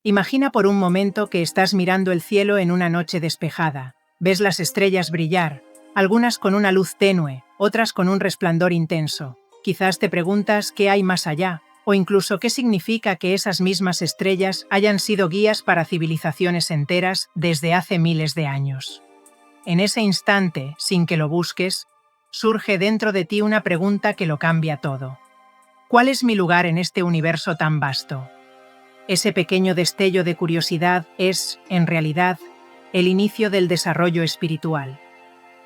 Imagina por un momento que estás mirando el cielo en una noche despejada. Ves las estrellas brillar, algunas con una luz tenue, otras con un resplandor intenso. Quizás te preguntas qué hay más allá, o incluso qué significa que esas mismas estrellas hayan sido guías para civilizaciones enteras desde hace miles de años. En ese instante, sin que lo busques, surge dentro de ti una pregunta que lo cambia todo. ¿Cuál es mi lugar en este universo tan vasto? Ese pequeño destello de curiosidad es, en realidad, el inicio del desarrollo espiritual.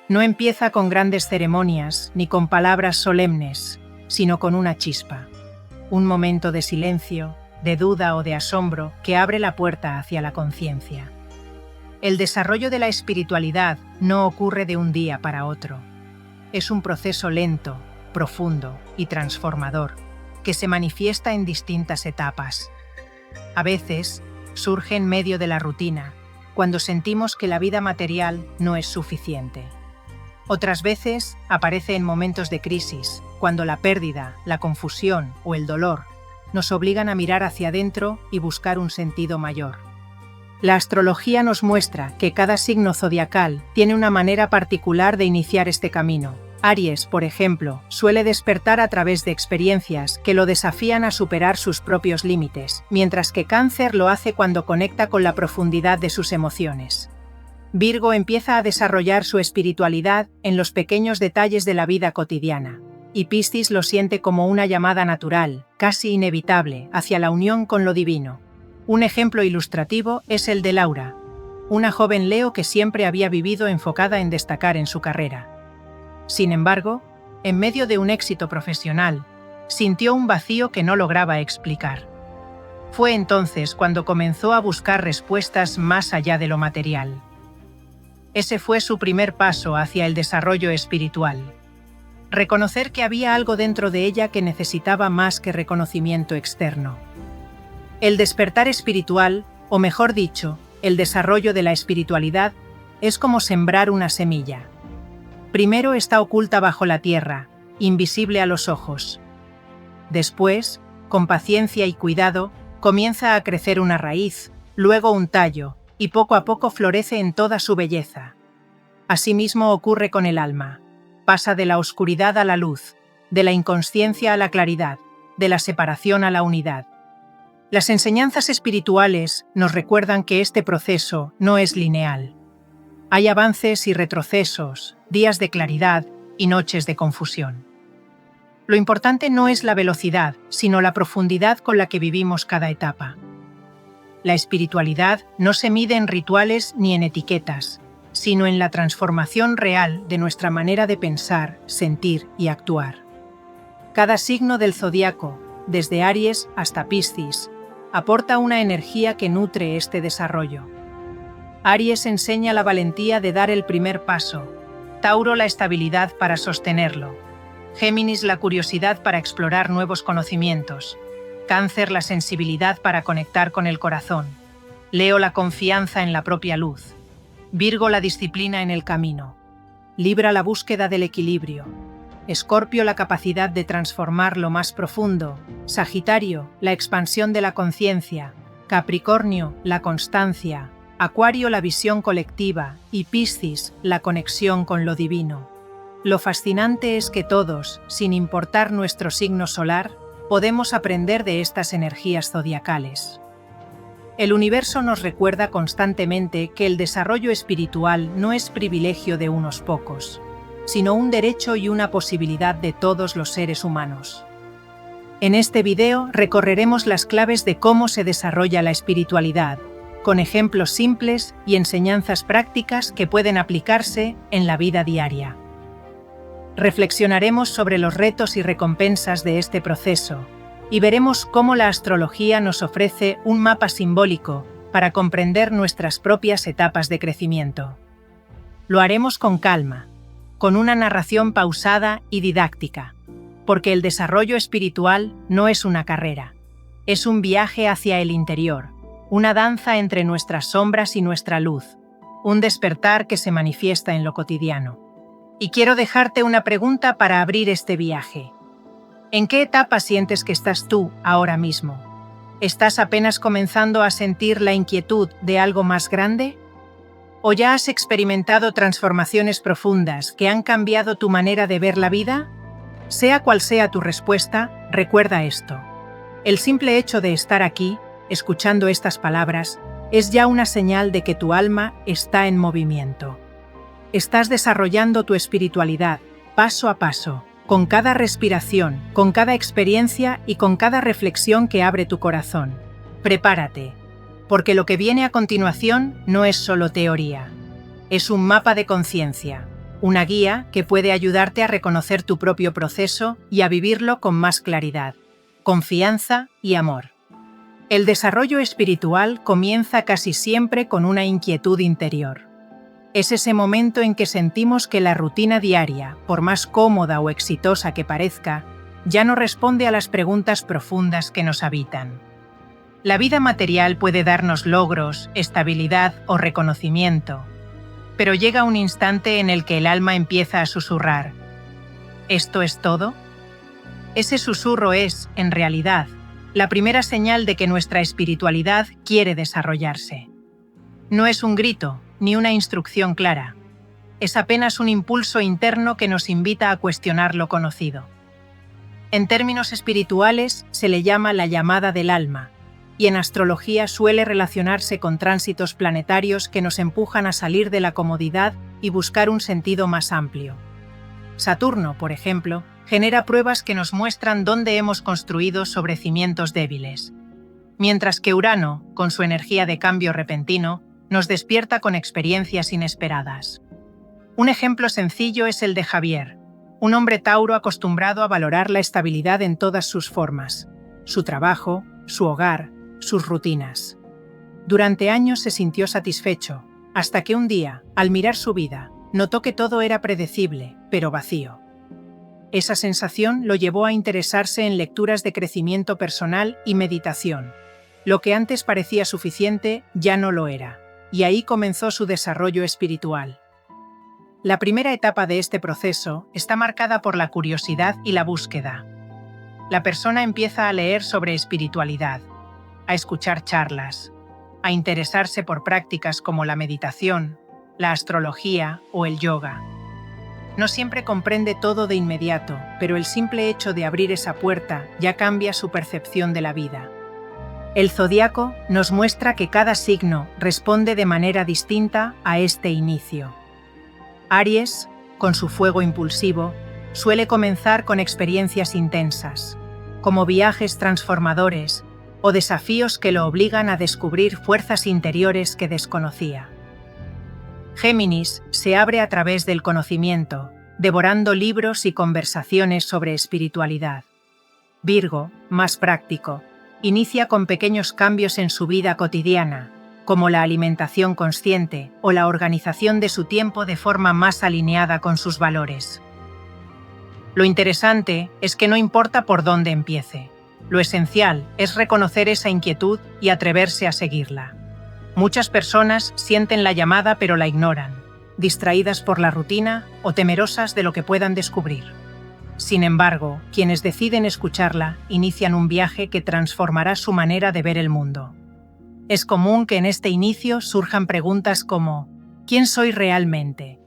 No empieza con grandes ceremonias ni con palabras solemnes, sino con una chispa. Un momento de silencio, de duda o de asombro que abre la puerta hacia la conciencia. El desarrollo de la espiritualidad no ocurre de un día para otro. Es un proceso lento, profundo y transformador, que se manifiesta en distintas etapas. A veces, surge en medio de la rutina, cuando sentimos que la vida material no es suficiente. Otras veces, aparece en momentos de crisis, cuando la pérdida, la confusión o el dolor nos obligan a mirar hacia adentro y buscar un sentido mayor. La astrología nos muestra que cada signo zodiacal tiene una manera particular de iniciar este camino. Aries, por ejemplo, suele despertar a través de experiencias que lo desafían a superar sus propios límites, mientras que Cáncer lo hace cuando conecta con la profundidad de sus emociones. Virgo empieza a desarrollar su espiritualidad en los pequeños detalles de la vida cotidiana, y Piscis lo siente como una llamada natural, casi inevitable, hacia la unión con lo divino. Un ejemplo ilustrativo es el de Laura, una joven Leo que siempre había vivido enfocada en destacar en su carrera. Sin embargo, en medio de un éxito profesional, sintió un vacío que no lograba explicar. Fue entonces cuando comenzó a buscar respuestas más allá de lo material. Ese fue su primer paso hacia el desarrollo espiritual. Reconocer que había algo dentro de ella que necesitaba más que reconocimiento externo. El despertar espiritual, o mejor dicho, el desarrollo de la espiritualidad, es como sembrar una semilla. Primero está oculta bajo la tierra, invisible a los ojos. Después, con paciencia y cuidado, comienza a crecer una raíz, luego un tallo, y poco a poco florece en toda su belleza. Asimismo ocurre con el alma. Pasa de la oscuridad a la luz, de la inconsciencia a la claridad, de la separación a la unidad. Las enseñanzas espirituales nos recuerdan que este proceso no es lineal. Hay avances y retrocesos, días de claridad y noches de confusión. Lo importante no es la velocidad, sino la profundidad con la que vivimos cada etapa. La espiritualidad no se mide en rituales ni en etiquetas, sino en la transformación real de nuestra manera de pensar, sentir y actuar. Cada signo del zodiaco, desde Aries hasta Piscis, aporta una energía que nutre este desarrollo. Aries enseña la valentía de dar el primer paso, Tauro la estabilidad para sostenerlo, Géminis la curiosidad para explorar nuevos conocimientos, Cáncer la sensibilidad para conectar con el corazón, Leo la confianza en la propia luz, Virgo la disciplina en el camino, Libra la búsqueda del equilibrio, Escorpio la capacidad de transformar lo más profundo, Sagitario la expansión de la conciencia, Capricornio la constancia, Acuario la visión colectiva y Piscis la conexión con lo divino. Lo fascinante es que todos, sin importar nuestro signo solar, podemos aprender de estas energías zodiacales. El universo nos recuerda constantemente que el desarrollo espiritual no es privilegio de unos pocos, sino un derecho y una posibilidad de todos los seres humanos. En este video recorreremos las claves de cómo se desarrolla la espiritualidad, con ejemplos simples y enseñanzas prácticas que pueden aplicarse en la vida diaria. Reflexionaremos sobre los retos y recompensas de este proceso y veremos cómo la astrología nos ofrece un mapa simbólico para comprender nuestras propias etapas de crecimiento. Lo haremos con calma, con una narración pausada y didáctica, porque el desarrollo espiritual no es una carrera, es un viaje hacia el interior, una danza entre nuestras sombras y nuestra luz, un despertar que se manifiesta en lo cotidiano. Y quiero dejarte una pregunta para abrir este viaje. ¿En qué etapa sientes que estás tú ahora mismo? ¿Estás apenas comenzando a sentir la inquietud de algo más grande? ¿O ya has experimentado transformaciones profundas que han cambiado tu manera de ver la vida? Sea cual sea tu respuesta, recuerda esto. El simple hecho de estar aquí, escuchando estas palabras, es ya una señal de que tu alma está en movimiento. Estás desarrollando tu espiritualidad, paso a paso, con cada respiración, con cada experiencia y con cada reflexión que abre tu corazón. Prepárate, porque lo que viene a continuación no es solo teoría. Es un mapa de conciencia, una guía que puede ayudarte a reconocer tu propio proceso y a vivirlo con más claridad, confianza y amor. El desarrollo espiritual comienza casi siempre con una inquietud interior. Es ese momento en que sentimos que la rutina diaria, por más cómoda o exitosa que parezca, ya no responde a las preguntas profundas que nos habitan. La vida material puede darnos logros, estabilidad o reconocimiento, pero llega un instante en el que el alma empieza a susurrar. ¿Esto es todo? Ese susurro es, en realidad, la primera señal de que nuestra espiritualidad quiere desarrollarse. No es un grito, ni una instrucción clara. Es apenas un impulso interno que nos invita a cuestionar lo conocido. En términos espirituales, se le llama la llamada del alma, y en astrología suele relacionarse con tránsitos planetarios que nos empujan a salir de la comodidad y buscar un sentido más amplio. Saturno, por ejemplo, genera pruebas que nos muestran dónde hemos construido sobre cimientos débiles, mientras que Urano, con su energía de cambio repentino, nos despierta con experiencias inesperadas. Un ejemplo sencillo es el de Javier, un hombre Tauro acostumbrado a valorar la estabilidad en todas sus formas, su trabajo, su hogar, sus rutinas. Durante años se sintió satisfecho, hasta que un día, al mirar su vida, notó que todo era predecible, pero vacío. Esa sensación lo llevó a interesarse en lecturas de crecimiento personal y meditación. Lo que antes parecía suficiente ya no lo era, y ahí comenzó su desarrollo espiritual. La primera etapa de este proceso está marcada por la curiosidad y la búsqueda. La persona empieza a leer sobre espiritualidad, a escuchar charlas, a interesarse por prácticas como la meditación, la astrología o el yoga. No siempre comprende todo de inmediato, pero el simple hecho de abrir esa puerta ya cambia su percepción de la vida. El zodiaco nos muestra que cada signo responde de manera distinta a este inicio. Aries, con su fuego impulsivo, suele comenzar con experiencias intensas, como viajes transformadores o desafíos que lo obligan a descubrir fuerzas interiores que desconocía. Géminis se abre a través del conocimiento, devorando libros y conversaciones sobre espiritualidad. Virgo, más práctico, inicia con pequeños cambios en su vida cotidiana, como la alimentación consciente o la organización de su tiempo de forma más alineada con sus valores. Lo interesante es que no importa por dónde empiece. Lo esencial es reconocer esa inquietud y atreverse a seguirla. Muchas personas sienten la llamada pero la ignoran, distraídas por la rutina o temerosas de lo que puedan descubrir. Sin embargo, quienes deciden escucharla inician un viaje que transformará su manera de ver el mundo. Es común que en este inicio surjan preguntas como ¿quién soy realmente?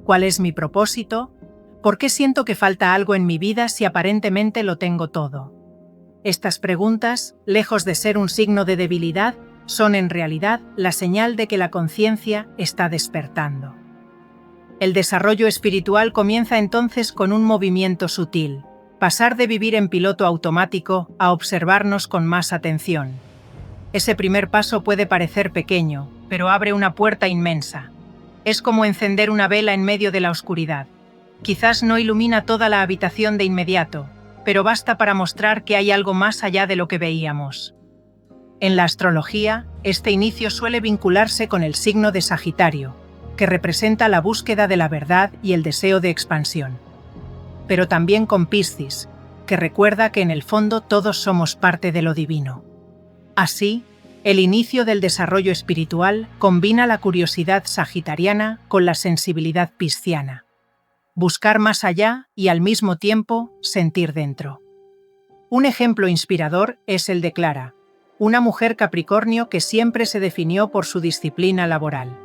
¿Cuál es mi propósito? ¿Por qué siento que falta algo en mi vida si aparentemente lo tengo todo? Estas preguntas, lejos de ser un signo de debilidad, son en realidad la señal de que la conciencia está despertando. El desarrollo espiritual comienza entonces con un movimiento sutil, pasar de vivir en piloto automático a observarnos con más atención. Ese primer paso puede parecer pequeño, pero abre una puerta inmensa. Es como encender una vela en medio de la oscuridad. Quizás no ilumina toda la habitación de inmediato, pero basta para mostrar que hay algo más allá de lo que veíamos. En la astrología, este inicio suele vincularse con el signo de Sagitario, que representa la búsqueda de la verdad y el deseo de expansión. Pero también con Piscis, que recuerda que en el fondo todos somos parte de lo divino. Así, el inicio del desarrollo espiritual combina la curiosidad sagitariana con la sensibilidad pisciana. Buscar más allá y al mismo tiempo sentir dentro. Un ejemplo inspirador es el de Clara, una mujer Capricornio que siempre se definió por su disciplina laboral.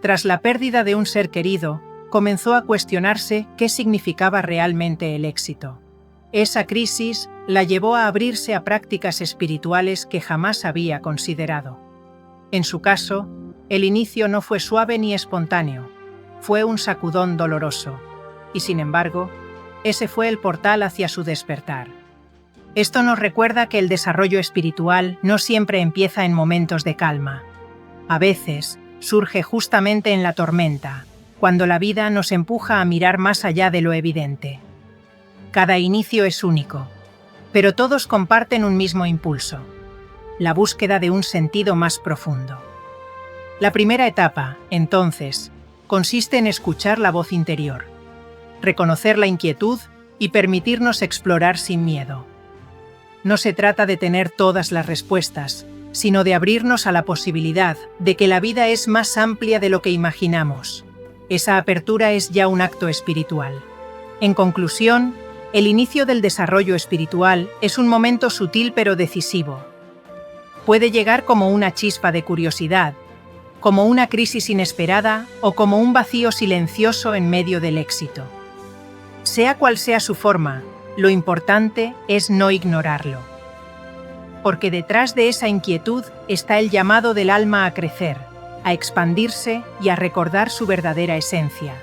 Tras la pérdida de un ser querido, comenzó a cuestionarse qué significaba realmente el éxito. Esa crisis la llevó a abrirse a prácticas espirituales que jamás había considerado. En su caso, el inicio no fue suave ni espontáneo, fue un sacudón doloroso, y sin embargo, ese fue el portal hacia su despertar. Esto nos recuerda que el desarrollo espiritual no siempre empieza en momentos de calma. A veces, surge justamente en la tormenta, cuando la vida nos empuja a mirar más allá de lo evidente. Cada inicio es único, pero todos comparten un mismo impulso: la búsqueda de un sentido más profundo. La primera etapa, entonces, consiste en escuchar la voz interior, reconocer la inquietud y permitirnos explorar sin miedo. No se trata de tener todas las respuestas, sino de abrirnos a la posibilidad de que la vida es más amplia de lo que imaginamos. Esa apertura es ya un acto espiritual. En conclusión, el inicio del desarrollo espiritual es un momento sutil pero decisivo. Puede llegar como una chispa de curiosidad, como una crisis inesperada o como un vacío silencioso en medio del éxito. Sea cual sea su forma, lo importante es no ignorarlo. Porque detrás de esa inquietud está el llamado del alma a crecer, a expandirse y a recordar su verdadera esencia.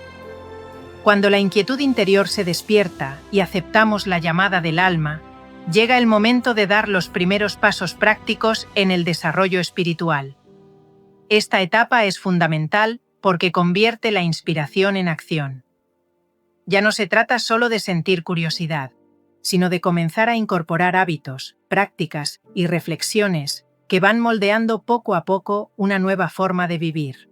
Cuando la inquietud interior se despierta y aceptamos la llamada del alma, llega el momento de dar los primeros pasos prácticos en el desarrollo espiritual. Esta etapa es fundamental porque convierte la inspiración en acción. Ya no se trata solo de sentir curiosidad, sino de comenzar a incorporar hábitos, prácticas y reflexiones que van moldeando poco a poco una nueva forma de vivir.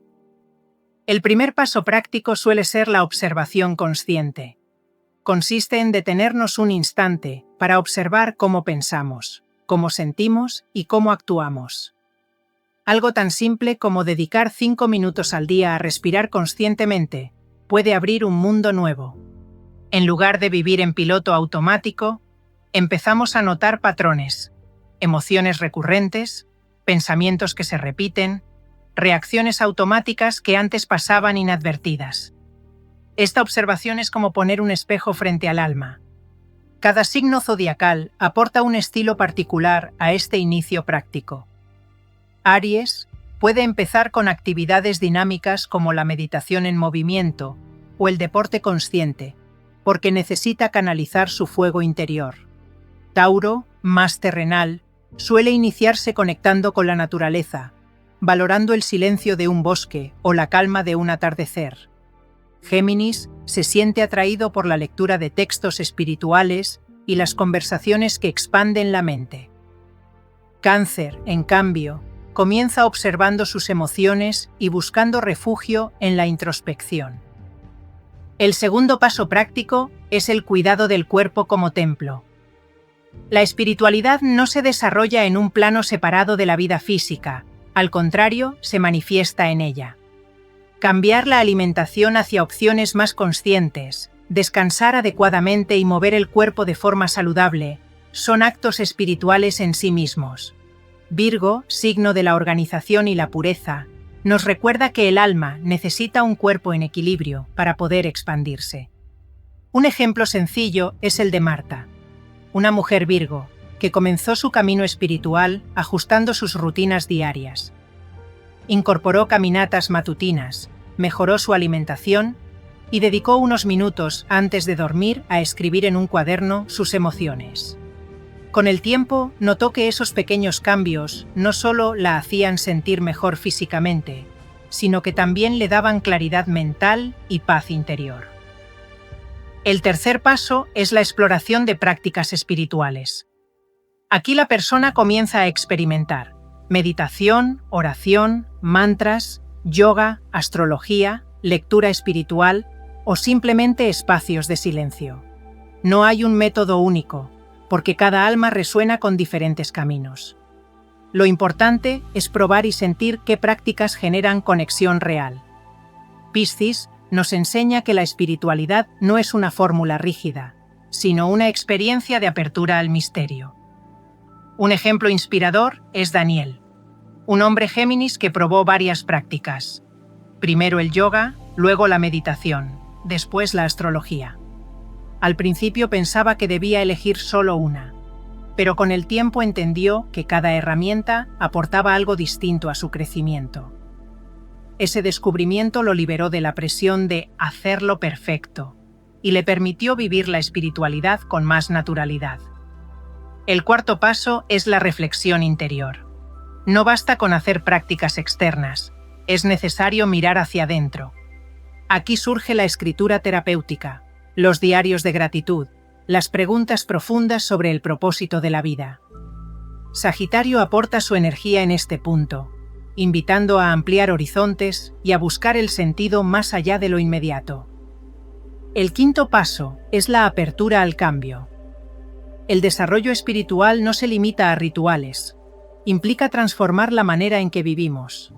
El primer paso práctico suele ser la observación consciente. Consiste en detenernos un instante para observar cómo pensamos, cómo sentimos y cómo actuamos. Algo tan simple como dedicar 5 minutos al día a respirar conscientemente puede abrir un mundo nuevo. En lugar de vivir en piloto automático, empezamos a notar patrones, emociones recurrentes, pensamientos que se repiten, reacciones automáticas que antes pasaban inadvertidas. Esta observación es como poner un espejo frente al alma. Cada signo zodiacal aporta un estilo particular a este inicio práctico. Aries puede empezar con actividades dinámicas como la meditación en movimiento o el deporte consciente, porque necesita canalizar su fuego interior. Tauro, más terrenal, suele iniciarse conectando con la naturaleza, valorando el silencio de un bosque o la calma de un atardecer. Géminis se siente atraído por la lectura de textos espirituales y las conversaciones que expanden la mente. Cáncer, en cambio, comienza observando sus emociones y buscando refugio en la introspección. El segundo paso práctico es el cuidado del cuerpo como templo. La espiritualidad no se desarrolla en un plano separado de la vida física, al contrario, se manifiesta en ella. Cambiar la alimentación hacia opciones más conscientes, descansar adecuadamente y mover el cuerpo de forma saludable son actos espirituales en sí mismos. Virgo, signo de la organización y la pureza, nos recuerda que el alma necesita un cuerpo en equilibrio para poder expandirse. Un ejemplo sencillo es el de Marta, una mujer Virgo, que comenzó su camino espiritual ajustando sus rutinas diarias. Incorporó caminatas matutinas, mejoró su alimentación y dedicó unos minutos antes de dormir a escribir en un cuaderno sus emociones. Con el tiempo, notó que esos pequeños cambios no solo la hacían sentir mejor físicamente, sino que también le daban claridad mental y paz interior. El tercer paso es la exploración de prácticas espirituales. Aquí la persona comienza a experimentar meditación, oración, mantras, yoga, astrología, lectura espiritual o simplemente espacios de silencio. No hay un método único, porque cada alma resuena con diferentes caminos. Lo importante es probar y sentir qué prácticas generan conexión real. Piscis nos enseña que la espiritualidad no es una fórmula rígida, sino una experiencia de apertura al misterio. Un ejemplo inspirador es Daniel, un hombre Géminis que probó varias prácticas. Primero el yoga, luego la meditación, después la astrología. Al principio pensaba que debía elegir solo una, pero con el tiempo entendió que cada herramienta aportaba algo distinto a su crecimiento. Ese descubrimiento lo liberó de la presión de hacerlo perfecto y le permitió vivir la espiritualidad con más naturalidad. El cuarto paso es la reflexión interior. No basta con hacer prácticas externas, es necesario mirar hacia adentro. Aquí surge la escritura terapéutica, los diarios de gratitud, las preguntas profundas sobre el propósito de la vida. Sagitario aporta su energía en este punto, invitando a ampliar horizontes y a buscar el sentido más allá de lo inmediato. El quinto paso es la apertura al cambio. El desarrollo espiritual no se limita a rituales, implica transformar la manera en que vivimos.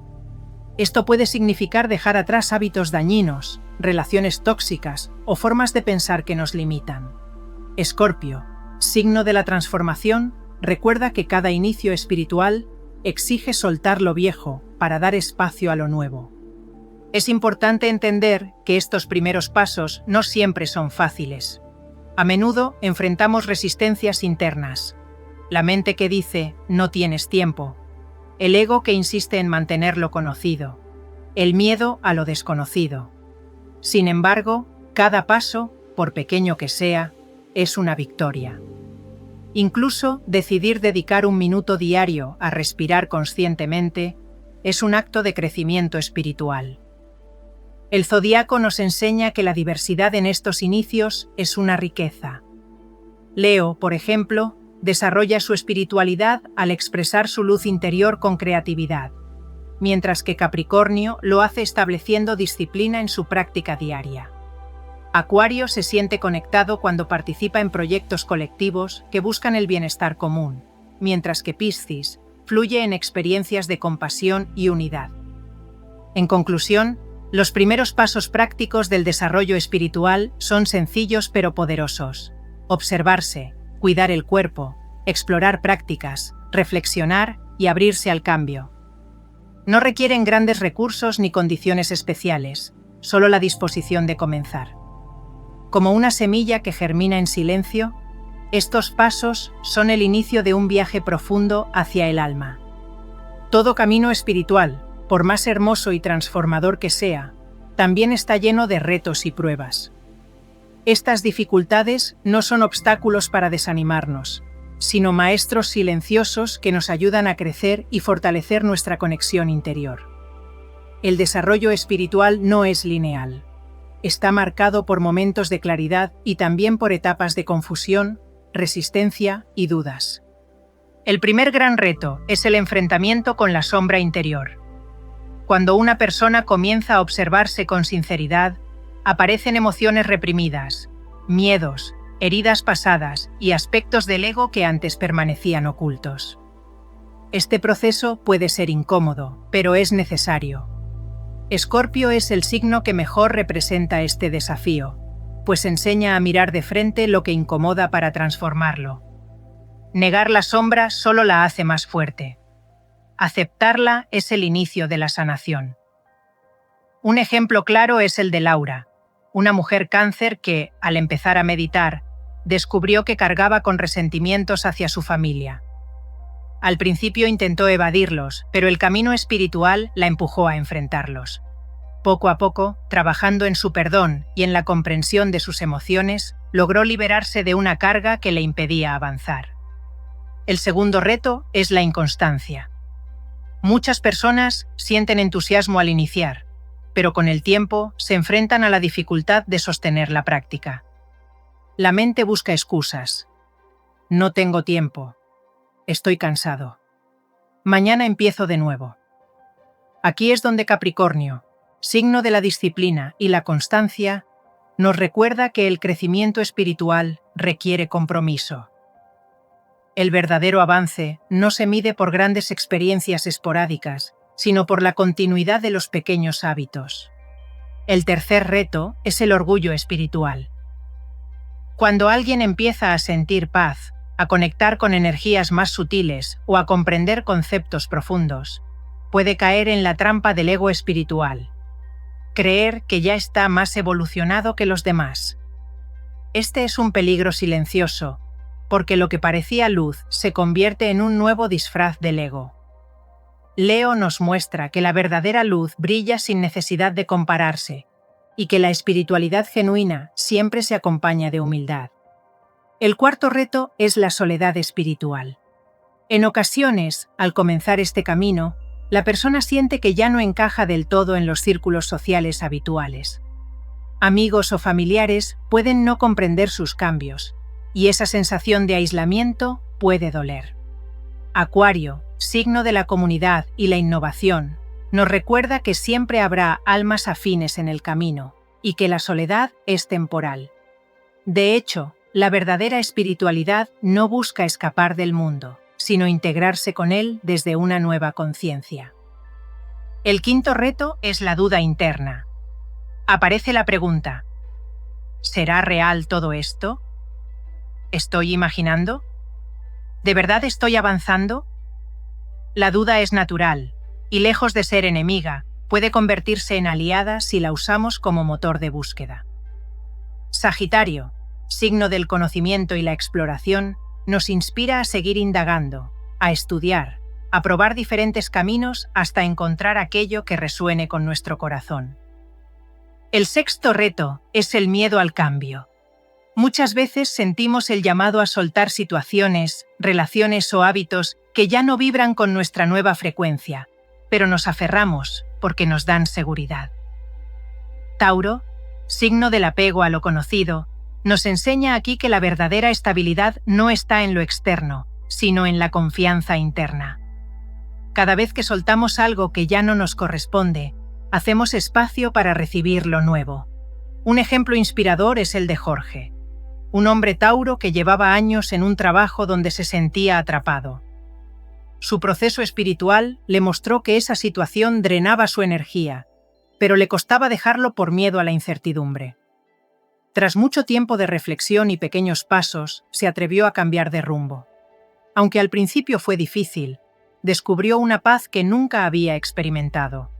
Esto puede significar dejar atrás hábitos dañinos, relaciones tóxicas o formas de pensar que nos limitan. Escorpio, signo de la transformación, recuerda que cada inicio espiritual exige soltar lo viejo para dar espacio a lo nuevo. Es importante entender que estos primeros pasos no siempre son fáciles. A menudo enfrentamos resistencias internas. La mente que dice, no tienes tiempo. El ego que insiste en mantener lo conocido. El miedo a lo desconocido. Sin embargo, cada paso, por pequeño que sea, es una victoria. Incluso decidir dedicar un minuto diario a respirar conscientemente es un acto de crecimiento espiritual. El zodiaco nos enseña que la diversidad en estos inicios es una riqueza. Leo, por ejemplo, desarrolla su espiritualidad al expresar su luz interior con creatividad, mientras que Capricornio lo hace estableciendo disciplina en su práctica diaria. Acuario se siente conectado cuando participa en proyectos colectivos que buscan el bienestar común, mientras que Piscis fluye en experiencias de compasión y unidad. En conclusión, los primeros pasos prácticos del desarrollo espiritual son sencillos pero poderosos. Observarse, cuidar el cuerpo, explorar prácticas, reflexionar y abrirse al cambio. No requieren grandes recursos ni condiciones especiales, solo la disposición de comenzar. Como una semilla que germina en silencio, estos pasos son el inicio de un viaje profundo hacia el alma. Todo camino espiritual, por más hermoso y transformador que sea, también está lleno de retos y pruebas. Estas dificultades no son obstáculos para desanimarnos, sino maestros silenciosos que nos ayudan a crecer y fortalecer nuestra conexión interior. El desarrollo espiritual no es lineal. Está marcado por momentos de claridad y también por etapas de confusión, resistencia y dudas. El primer gran reto es el enfrentamiento con la sombra interior. Cuando una persona comienza a observarse con sinceridad, aparecen emociones reprimidas, miedos, heridas pasadas y aspectos del ego que antes permanecían ocultos. Este proceso puede ser incómodo, pero es necesario. Escorpio es el signo que mejor representa este desafío, pues enseña a mirar de frente lo que incomoda para transformarlo. Negar la sombra solo la hace más fuerte. Aceptarla es el inicio de la sanación. Un ejemplo claro es el de Laura, una mujer cáncer que, al empezar a meditar, descubrió que cargaba con resentimientos hacia su familia. Al principio intentó evadirlos, pero el camino espiritual la empujó a enfrentarlos. Poco a poco, trabajando en su perdón y en la comprensión de sus emociones, logró liberarse de una carga que le impedía avanzar. El segundo reto es la inconstancia. Muchas personas sienten entusiasmo al iniciar, pero con el tiempo se enfrentan a la dificultad de sostener la práctica. La mente busca excusas. No tengo tiempo. Estoy cansado. Mañana empiezo de nuevo. Aquí es donde Capricornio, signo de la disciplina y la constancia, nos recuerda que el crecimiento espiritual requiere compromiso. El verdadero avance no se mide por grandes experiencias esporádicas, sino por la continuidad de los pequeños hábitos. El tercer reto es el orgullo espiritual. Cuando alguien empieza a sentir paz, a conectar con energías más sutiles o a comprender conceptos profundos, puede caer en la trampa del ego espiritual. Creer que ya está más evolucionado que los demás. Este es un peligro silencioso, porque lo que parecía luz se convierte en un nuevo disfraz del ego. Leo nos muestra que la verdadera luz brilla sin necesidad de compararse, y que la espiritualidad genuina siempre se acompaña de humildad. El cuarto reto es la soledad espiritual. En ocasiones, al comenzar este camino, la persona siente que ya no encaja del todo en los círculos sociales habituales. Amigos o familiares pueden no comprender sus cambios, y esa sensación de aislamiento puede doler. Acuario, signo de la comunidad y la innovación, nos recuerda que siempre habrá almas afines en el camino, y que la soledad es temporal. De hecho, la verdadera espiritualidad no busca escapar del mundo, sino integrarse con él desde una nueva conciencia. El quinto reto es la duda interna. Aparece la pregunta: ¿será real todo esto? ¿Estoy imaginando? ¿De verdad estoy avanzando? La duda es natural, y lejos de ser enemiga, puede convertirse en aliada si la usamos como motor de búsqueda. Sagitario, signo del conocimiento y la exploración, nos inspira a seguir indagando, a estudiar, a probar diferentes caminos hasta encontrar aquello que resuene con nuestro corazón. El sexto reto es el miedo al cambio. Muchas veces sentimos el llamado a soltar situaciones, relaciones o hábitos que ya no vibran con nuestra nueva frecuencia, pero nos aferramos porque nos dan seguridad. Tauro, signo del apego a lo conocido, nos enseña aquí que la verdadera estabilidad no está en lo externo, sino en la confianza interna. Cada vez que soltamos algo que ya no nos corresponde, hacemos espacio para recibir lo nuevo. Un ejemplo inspirador es el de Jorge, un hombre tauro que llevaba años en un trabajo donde se sentía atrapado. Su proceso espiritual le mostró que esa situación drenaba su energía, pero le costaba dejarlo por miedo a la incertidumbre. Tras mucho tiempo de reflexión y pequeños pasos, se atrevió a cambiar de rumbo. Aunque al principio fue difícil, descubrió una paz que nunca había experimentado.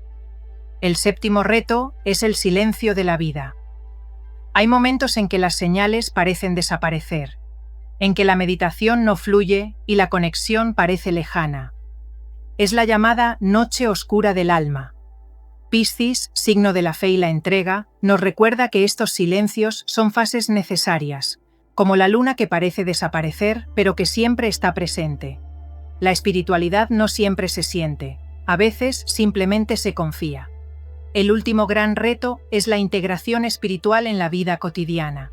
El séptimo reto es el silencio de la vida. Hay momentos en que las señales parecen desaparecer, en que la meditación no fluye y la conexión parece lejana. Es la llamada noche oscura del alma. Piscis, signo de la fe y la entrega, nos recuerda que estos silencios son fases necesarias, como la luna que parece desaparecer, pero que siempre está presente. La espiritualidad no siempre se siente, a veces simplemente se confía. El último gran reto es la integración espiritual en la vida cotidiana.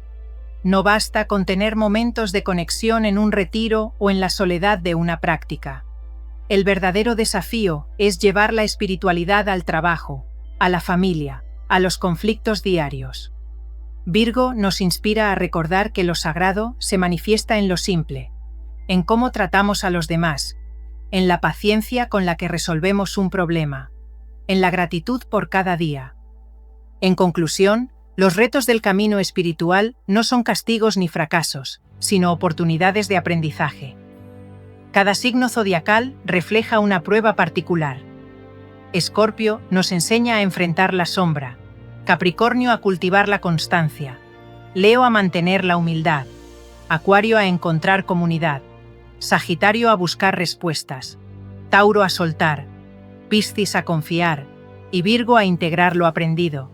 No basta con tener momentos de conexión en un retiro o en la soledad de una práctica. El verdadero desafío es llevar la espiritualidad al trabajo, a la familia, a los conflictos diarios. Virgo nos inspira a recordar que lo sagrado se manifiesta en lo simple, en cómo tratamos a los demás, en la paciencia con la que resolvemos un problema, en la gratitud por cada día. En conclusión, los retos del camino espiritual no son castigos ni fracasos, sino oportunidades de aprendizaje. Cada signo zodiacal refleja una prueba particular. Escorpio nos enseña a enfrentar la sombra, Capricornio a cultivar la constancia, Leo a mantener la humildad, Acuario a encontrar comunidad, Sagitario a buscar respuestas, Tauro a soltar, Piscis a confiar y Virgo a integrar lo aprendido.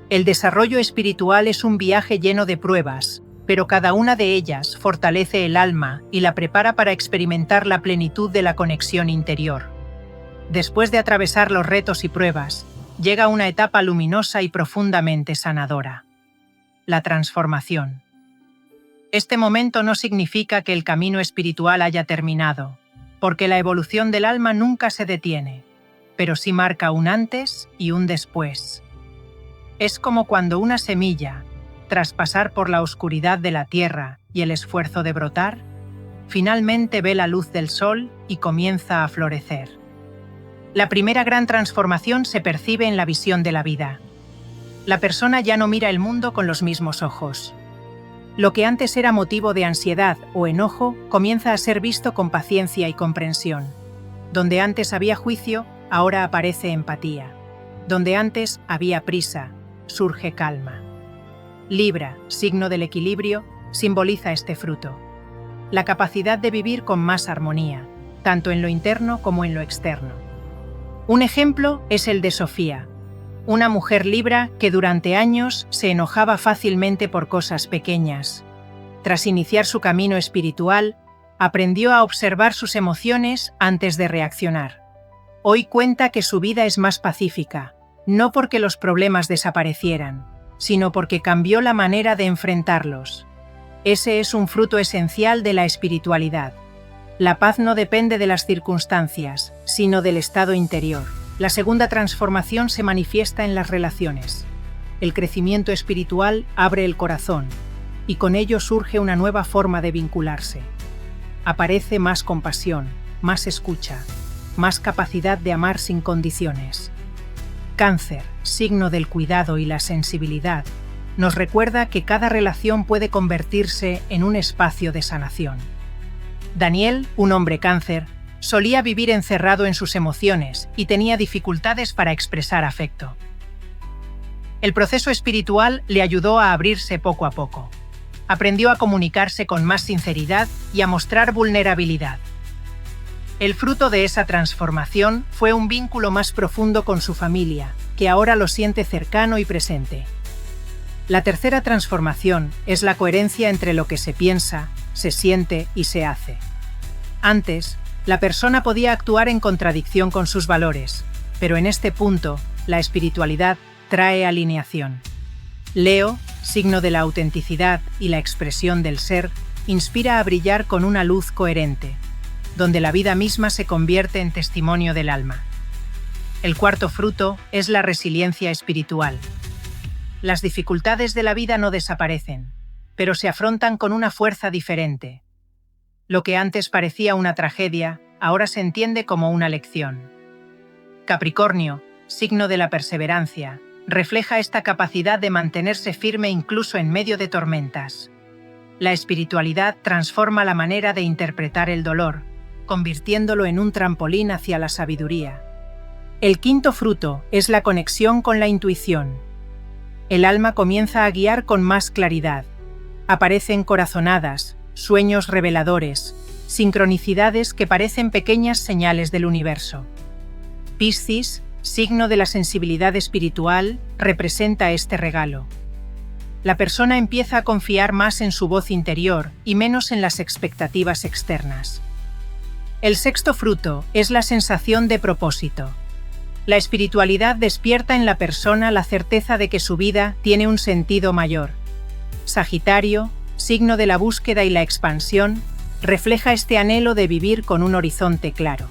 El desarrollo espiritual es un viaje lleno de pruebas, pero cada una de ellas fortalece el alma y la prepara para experimentar la plenitud de la conexión interior. Después de atravesar los retos y pruebas, llega una etapa luminosa y profundamente sanadora: la transformación. Este momento no significa que el camino espiritual haya terminado, porque la evolución del alma nunca se detiene, pero sí marca un antes y un después. Es como cuando una semilla, tras pasar por la oscuridad de la tierra y el esfuerzo de brotar, finalmente ve la luz del sol y comienza a florecer. La primera gran transformación se percibe en la visión de la vida. La persona ya no mira el mundo con los mismos ojos. Lo que antes era motivo de ansiedad o enojo comienza a ser visto con paciencia y comprensión. Donde antes había juicio, ahora aparece empatía. Donde antes había prisa, surge calma. Libra, signo del equilibrio, simboliza este fruto. La capacidad de vivir con más armonía, tanto en lo interno como en lo externo. Un ejemplo es el de Sofía, una mujer Libra que durante años se enojaba fácilmente por cosas pequeñas. Tras iniciar su camino espiritual, aprendió a observar sus emociones antes de reaccionar. Hoy cuenta que su vida es más pacífica, no porque los problemas desaparecieran, sino porque cambió la manera de enfrentarlos. Ese es un fruto esencial de la espiritualidad. La paz no depende de las circunstancias, sino del estado interior. La segunda transformación se manifiesta en las relaciones. El crecimiento espiritual abre el corazón, y con ello surge una nueva forma de vincularse. Aparece más compasión, más escucha, más capacidad de amar sin condiciones. Cáncer, signo del cuidado y la sensibilidad, nos recuerda que cada relación puede convertirse en un espacio de sanación. Daniel, un hombre Cáncer, solía vivir encerrado en sus emociones y tenía dificultades para expresar afecto. El proceso espiritual le ayudó a abrirse poco a poco. Aprendió a comunicarse con más sinceridad y a mostrar vulnerabilidad. El fruto de esa transformación fue un vínculo más profundo con su familia, que ahora lo siente cercano y presente. La tercera transformación es la coherencia entre lo que se piensa, se siente y se hace. Antes, la persona podía actuar en contradicción con sus valores, pero en este punto, la espiritualidad trae alineación. Leo, signo de la autenticidad y la expresión del ser, inspira a brillar con una luz coherente, donde la vida misma se convierte en testimonio del alma. El cuarto fruto es la resiliencia espiritual. Las dificultades de la vida no desaparecen, pero se afrontan con una fuerza diferente. Lo que antes parecía una tragedia, ahora se entiende como una lección. Capricornio, signo de la perseverancia, refleja esta capacidad de mantenerse firme incluso en medio de tormentas. La espiritualidad transforma la manera de interpretar el dolor, convirtiéndolo en un trampolín hacia la sabiduría. El quinto fruto es la conexión con la intuición. El alma comienza a guiar con más claridad. Aparecen corazonadas, sueños reveladores, sincronicidades que parecen pequeñas señales del universo. Piscis, signo de la sensibilidad espiritual, representa este regalo. La persona empieza a confiar más en su voz interior y menos en las expectativas externas. El sexto fruto es la sensación de propósito. La espiritualidad despierta en la persona la certeza de que su vida tiene un sentido mayor. Sagitario, signo de la búsqueda y la expansión, refleja este anhelo de vivir con un horizonte claro.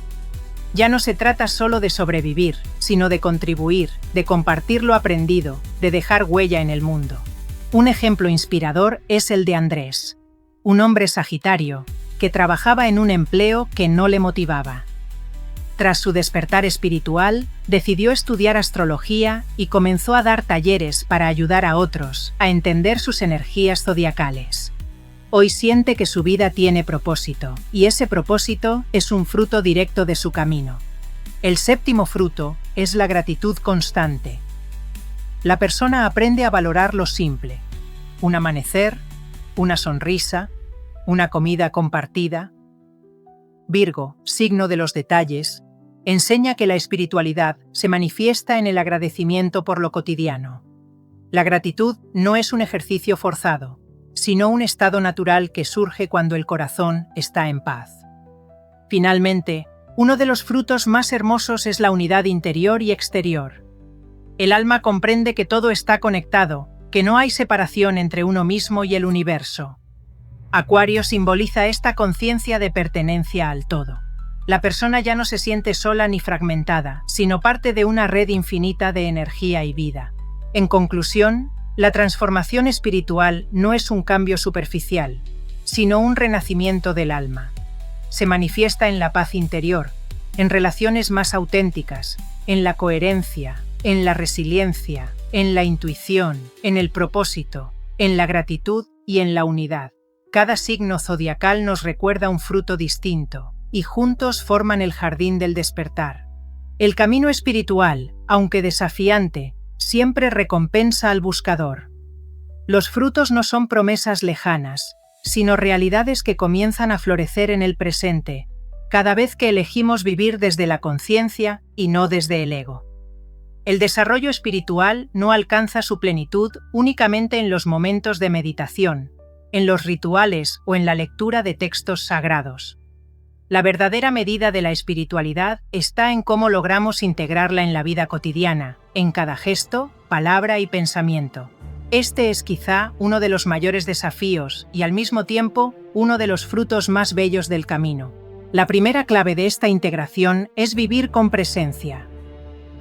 Ya no se trata solo de sobrevivir, sino de contribuir, de compartir lo aprendido, de dejar huella en el mundo. Un ejemplo inspirador es el de Andrés, un hombre sagitario que trabajaba en un empleo que no le motivaba. Tras su despertar espiritual, decidió estudiar astrología y comenzó a dar talleres para ayudar a otros a entender sus energías zodiacales. Hoy siente que su vida tiene propósito, y ese propósito es un fruto directo de su camino. El séptimo fruto es la gratitud constante. La persona aprende a valorar lo simple: un amanecer, una sonrisa, una comida compartida. Virgo, signo de los detalles, enseña que la espiritualidad se manifiesta en el agradecimiento por lo cotidiano. La gratitud no es un ejercicio forzado, sino un estado natural que surge cuando el corazón está en paz. Finalmente, uno de los frutos más hermosos es la unidad interior y exterior. El alma comprende que todo está conectado, que no hay separación entre uno mismo y el universo. Acuario simboliza esta conciencia de pertenencia al todo. La persona ya no se siente sola ni fragmentada, sino parte de una red infinita de energía y vida. En conclusión, la transformación espiritual no es un cambio superficial, sino un renacimiento del alma. Se manifiesta en la paz interior, en relaciones más auténticas, en la coherencia, en la resiliencia, en la intuición, en el propósito, en la gratitud y en la unidad. Cada signo zodiacal nos recuerda un fruto distinto, y juntos forman el jardín del despertar. El camino espiritual, aunque desafiante, siempre recompensa al buscador. Los frutos no son promesas lejanas, sino realidades que comienzan a florecer en el presente, cada vez que elegimos vivir desde la conciencia y no desde el ego. El desarrollo espiritual no alcanza su plenitud únicamente en los momentos de meditación, en los rituales o en la lectura de textos sagrados. La verdadera medida de la espiritualidad está en cómo logramos integrarla en la vida cotidiana, en cada gesto, palabra y pensamiento. Este es quizá uno de los mayores desafíos y al mismo tiempo uno de los frutos más bellos del camino. La primera clave de esta integración es vivir con presencia.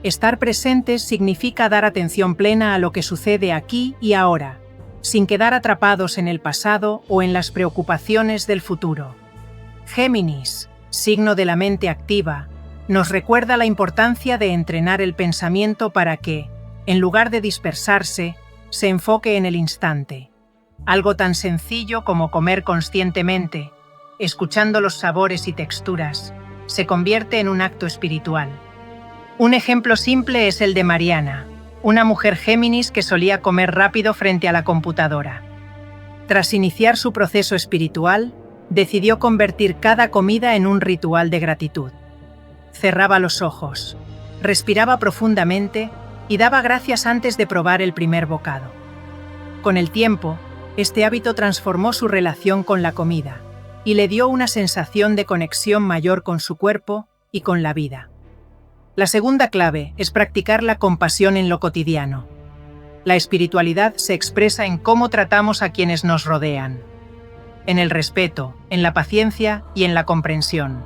Estar presentes significa dar atención plena a lo que sucede aquí y ahora, sin quedar atrapados en el pasado o en las preocupaciones del futuro. Géminis, signo de la mente activa, nos recuerda la importancia de entrenar el pensamiento para que, en lugar de dispersarse, se enfoque en el instante. Algo tan sencillo como comer conscientemente, escuchando los sabores y texturas, se convierte en un acto espiritual. Un ejemplo simple es el de Mariana, una mujer Géminis que solía comer rápido frente a la computadora. Tras iniciar su proceso espiritual, decidió convertir cada comida en un ritual de gratitud. Cerraba los ojos, respiraba profundamente y daba gracias antes de probar el primer bocado. Con el tiempo, este hábito transformó su relación con la comida y le dio una sensación de conexión mayor con su cuerpo y con la vida. La segunda clave es practicar la compasión en lo cotidiano. La espiritualidad se expresa en cómo tratamos a quienes nos rodean, en el respeto, en la paciencia y en la comprensión.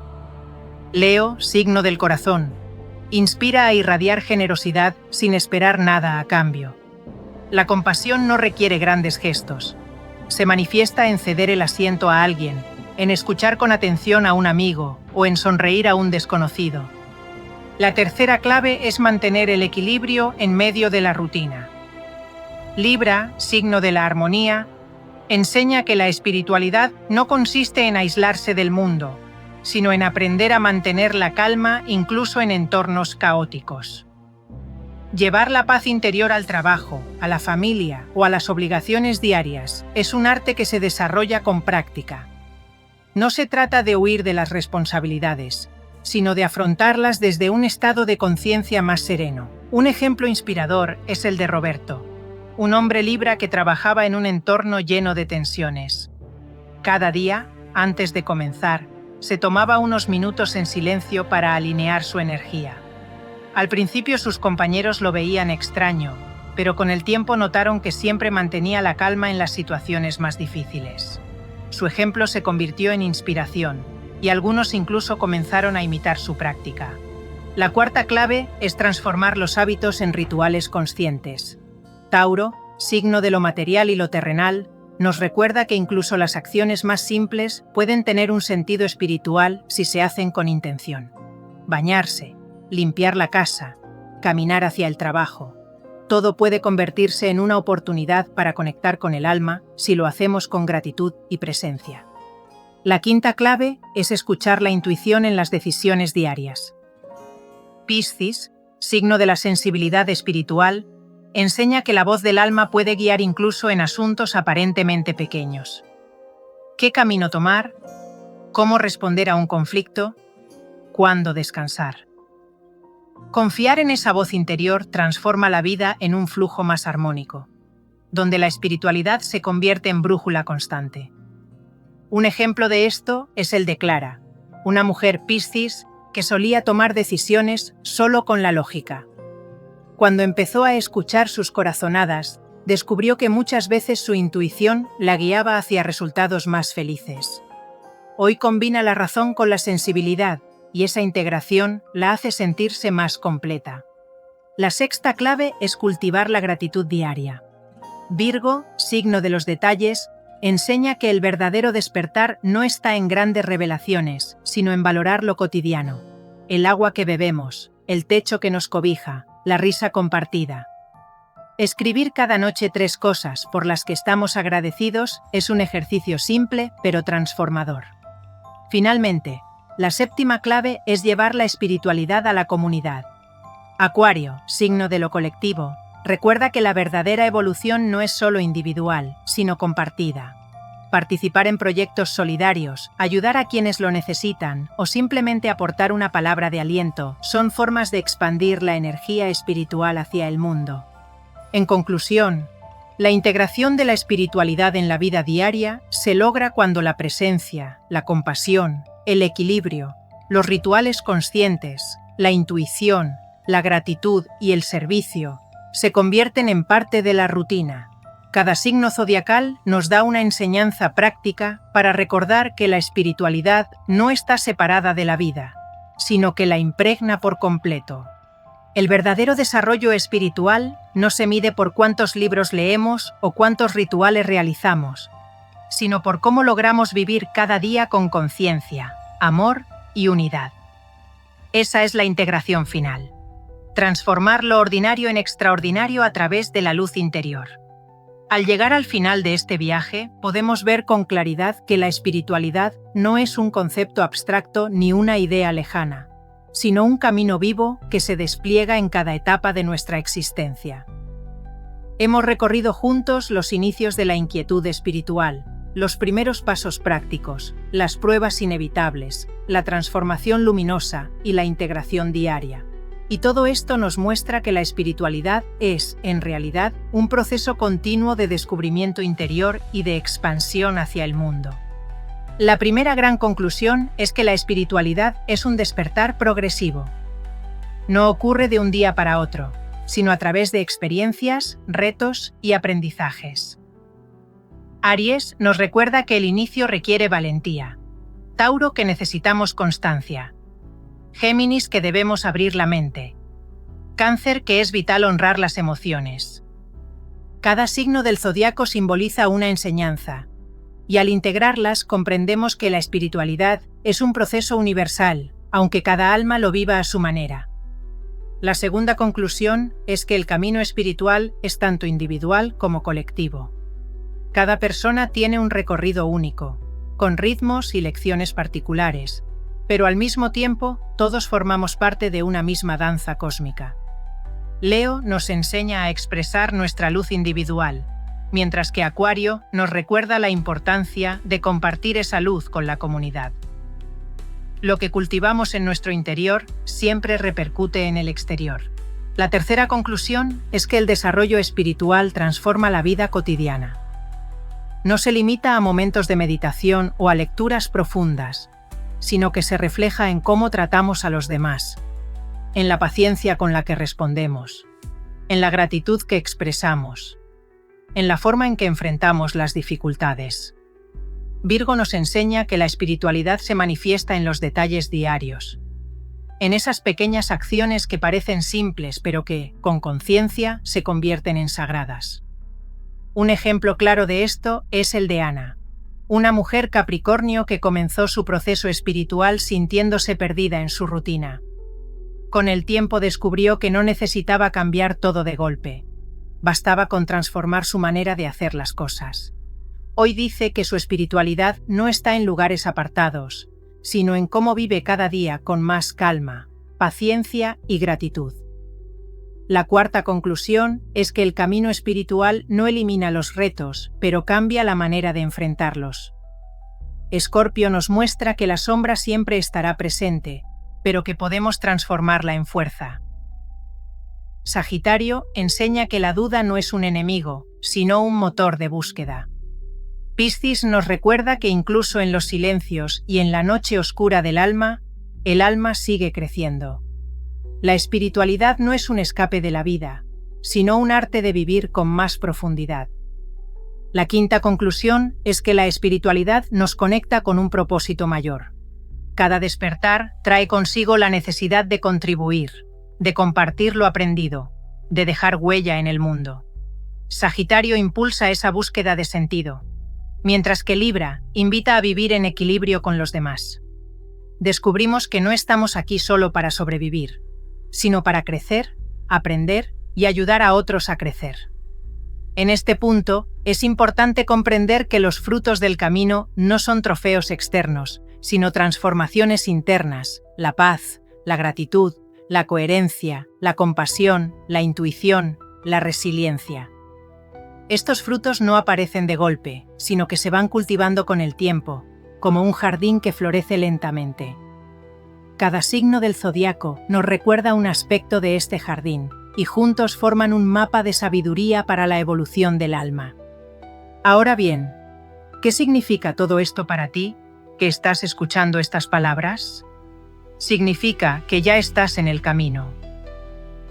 Leo, signo del corazón, inspira a irradiar generosidad sin esperar nada a cambio. La compasión no requiere grandes gestos. Se manifiesta en ceder el asiento a alguien, en escuchar con atención a un amigo o en sonreír a un desconocido. La tercera clave es mantener el equilibrio en medio de la rutina. Libra, signo de la armonía, enseña que la espiritualidad no consiste en aislarse del mundo, sino en aprender a mantener la calma incluso en entornos caóticos. Llevar la paz interior al trabajo, a la familia o a las obligaciones diarias es un arte que se desarrolla con práctica. No se trata de huir de las responsabilidades, sino de afrontarlas desde un estado de conciencia más sereno. Un ejemplo inspirador es el de Roberto, un hombre Libra que trabajaba en un entorno lleno de tensiones. Cada día, antes de comenzar, se tomaba unos minutos en silencio para alinear su energía. Al principio sus compañeros lo veían extraño, pero con el tiempo notaron que siempre mantenía la calma en las situaciones más difíciles. Su ejemplo se convirtió en inspiración, y algunos incluso comenzaron a imitar su práctica. La cuarta clave es transformar los hábitos en rituales conscientes. Tauro, signo de lo material y lo terrenal, nos recuerda que incluso las acciones más simples pueden tener un sentido espiritual si se hacen con intención. Bañarse, limpiar la casa, caminar hacia el trabajo. Todo puede convertirse en una oportunidad para conectar con el alma si lo hacemos con gratitud y presencia. La quinta clave es escuchar la intuición en las decisiones diarias. Piscis, signo de la sensibilidad espiritual, enseña que la voz del alma puede guiar incluso en asuntos aparentemente pequeños. ¿Qué camino tomar? ¿Cómo responder a un conflicto? ¿Cuándo descansar? Confiar en esa voz interior transforma la vida en un flujo más armónico, donde la espiritualidad se convierte en brújula constante. Un ejemplo de esto es el de Clara, una mujer Piscis que solía tomar decisiones solo con la lógica. Cuando empezó a escuchar sus corazonadas, descubrió que muchas veces su intuición la guiaba hacia resultados más felices. Hoy combina la razón con la sensibilidad y esa integración la hace sentirse más completa. La sexta clave es cultivar la gratitud diaria. Virgo, signo de los detalles, enseña que el verdadero despertar no está en grandes revelaciones, sino en valorar lo cotidiano. El agua que bebemos, el techo que nos cobija, la risa compartida. Escribir cada noche 3 cosas por las que estamos agradecidos es un ejercicio simple pero transformador. Finalmente, la séptima clave es llevar la espiritualidad a la comunidad. Acuario, signo de lo colectivo, recuerda que la verdadera evolución no es solo individual, sino compartida. Participar en proyectos solidarios, ayudar a quienes lo necesitan o simplemente aportar una palabra de aliento son formas de expandir la energía espiritual hacia el mundo. En conclusión, la integración de la espiritualidad en la vida diaria se logra cuando la presencia, la compasión, el equilibrio, los rituales conscientes, la intuición, la gratitud y el servicio se convierten en parte de la rutina. Cada signo zodiacal nos da una enseñanza práctica para recordar que la espiritualidad no está separada de la vida, sino que la impregna por completo. El verdadero desarrollo espiritual no se mide por cuántos libros leemos o cuántos rituales realizamos, sino por cómo logramos vivir cada día con conciencia, amor y unidad. Esa es la integración final. Transformar lo ordinario en extraordinario a través de la luz interior. Al llegar al final de este viaje, podemos ver con claridad que la espiritualidad no es un concepto abstracto ni una idea lejana, sino un camino vivo que se despliega en cada etapa de nuestra existencia. Hemos recorrido juntos los inicios de la inquietud espiritual, los primeros pasos prácticos, las pruebas inevitables, la transformación luminosa y la integración diaria. Y todo esto nos muestra que la espiritualidad es, en realidad, un proceso continuo de descubrimiento interior y de expansión hacia el mundo. La primera gran conclusión es que la espiritualidad es un despertar progresivo. No ocurre de un día para otro, sino a través de experiencias, retos y aprendizajes. Aries nos recuerda que el inicio requiere valentía. Tauro, que necesitamos constancia. Géminis, que debemos abrir la mente. Cáncer, que es vital honrar las emociones. Cada signo del zodiaco simboliza una enseñanza, y al integrarlas comprendemos que la espiritualidad es un proceso universal, aunque cada alma lo viva a su manera. La segunda conclusión es que el camino espiritual es tanto individual como colectivo. Cada persona tiene un recorrido único, con ritmos y lecciones particulares, pero al mismo tiempo todos formamos parte de una misma danza cósmica. Leo nos enseña a expresar nuestra luz individual, mientras que Acuario nos recuerda la importancia de compartir esa luz con la comunidad. Lo que cultivamos en nuestro interior siempre repercute en el exterior. La tercera conclusión es que el desarrollo espiritual transforma la vida cotidiana. No se limita a momentos de meditación o a lecturas profundas, sino que se refleja en cómo tratamos a los demás, en la paciencia con la que respondemos, en la gratitud que expresamos, en la forma en que enfrentamos las dificultades. Virgo nos enseña que la espiritualidad se manifiesta en los detalles diarios, en esas pequeñas acciones que parecen simples pero que, con conciencia, se convierten en sagradas. Un ejemplo claro de esto es el de Ana, una mujer Capricornio que comenzó su proceso espiritual sintiéndose perdida en su rutina. Con el tiempo descubrió que no necesitaba cambiar todo de golpe. Bastaba con transformar su manera de hacer las cosas. Hoy dice que su espiritualidad no está en lugares apartados, sino en cómo vive cada día con más calma, paciencia y gratitud. La cuarta conclusión es que el camino espiritual no elimina los retos, pero cambia la manera de enfrentarlos. Escorpio nos muestra que la sombra siempre estará presente, pero que podemos transformarla en fuerza. Sagitario enseña que la duda no es un enemigo, sino un motor de búsqueda. Piscis nos recuerda que incluso en los silencios y en la noche oscura del alma, el alma sigue creciendo. La espiritualidad no es un escape de la vida, sino un arte de vivir con más profundidad. La quinta conclusión es que la espiritualidad nos conecta con un propósito mayor. Cada despertar trae consigo la necesidad de contribuir, de compartir lo aprendido, de dejar huella en el mundo. Sagitario impulsa esa búsqueda de sentido, mientras que Libra invita a vivir en equilibrio con los demás. Descubrimos que no estamos aquí solo para sobrevivir, sino para crecer, aprender y ayudar a otros a crecer. En este punto, es importante comprender que los frutos del camino no son trofeos externos, sino transformaciones internas: la paz, la gratitud, la coherencia, la compasión, la intuición, la resiliencia. Estos frutos no aparecen de golpe, sino que se van cultivando con el tiempo, como un jardín que florece lentamente. Cada signo del zodiaco nos recuerda un aspecto de este jardín, y juntos forman un mapa de sabiduría para la evolución del alma. Ahora bien, ¿qué significa todo esto para ti, que estás escuchando estas palabras? Significa que ya estás en el camino.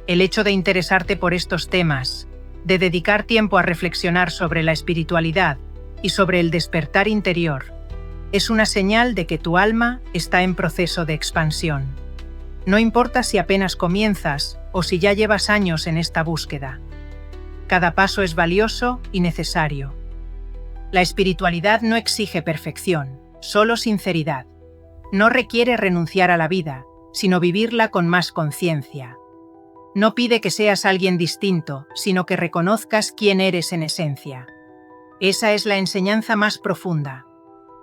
El hecho de interesarte por estos temas, de dedicar tiempo a reflexionar sobre la espiritualidad y sobre el despertar interior, es una señal de que tu alma está en proceso de expansión. No importa si apenas comienzas o si ya llevas años en esta búsqueda. Cada paso es valioso y necesario. La espiritualidad no exige perfección, solo sinceridad. No requiere renunciar a la vida, sino vivirla con más conciencia. No pide que seas alguien distinto, sino que reconozcas quién eres en esencia. Esa es la enseñanza más profunda.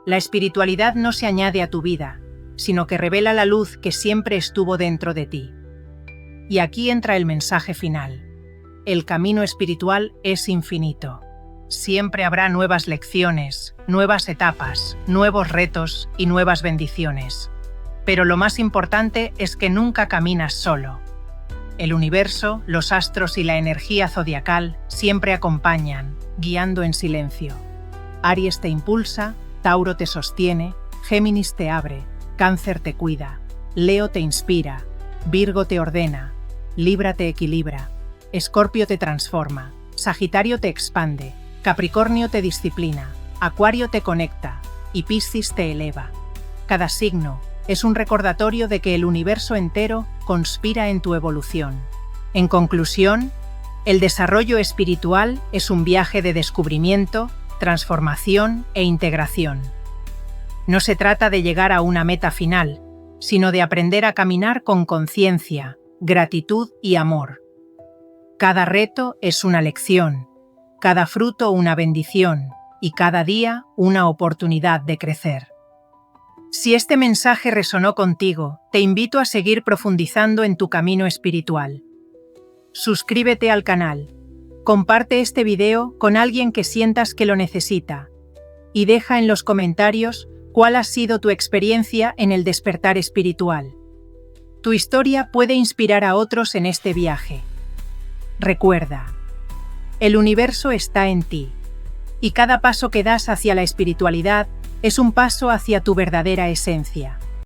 La espiritualidad no se añade a tu vida, sino que revela la luz que siempre estuvo dentro de ti. Y aquí entra el mensaje final. El camino espiritual es infinito. Siempre habrá nuevas lecciones, nuevas etapas, nuevos retos y nuevas bendiciones. Pero lo más importante es que nunca caminas solo. El universo, los astros y la energía zodiacal siempre acompañan, guiando en silencio. Aries te impulsa, Tauro te sostiene, Géminis te abre, Cáncer te cuida, Leo te inspira, Virgo te ordena, Libra te equilibra, Escorpio te transforma, Sagitario te expande, Capricornio te disciplina, Acuario te conecta y Piscis te eleva. Cada signo es un recordatorio de que el universo entero conspira en tu evolución. En conclusión, el desarrollo espiritual es un viaje de descubrimiento, transformación e integración. No se trata de llegar a una meta final, sino de aprender a caminar con conciencia, gratitud y amor. Cada reto es una lección, cada fruto una bendición y cada día una oportunidad de crecer. Si este mensaje resonó contigo, te invito a seguir profundizando en tu camino espiritual. Suscríbete al canal, comparte este video con alguien que sientas que lo necesita y deja en los comentarios cuál ha sido tu experiencia en el despertar espiritual. Tu historia puede inspirar a otros en este viaje. Recuerda, el universo está en ti, y cada paso que das hacia la espiritualidad es un paso hacia tu verdadera esencia.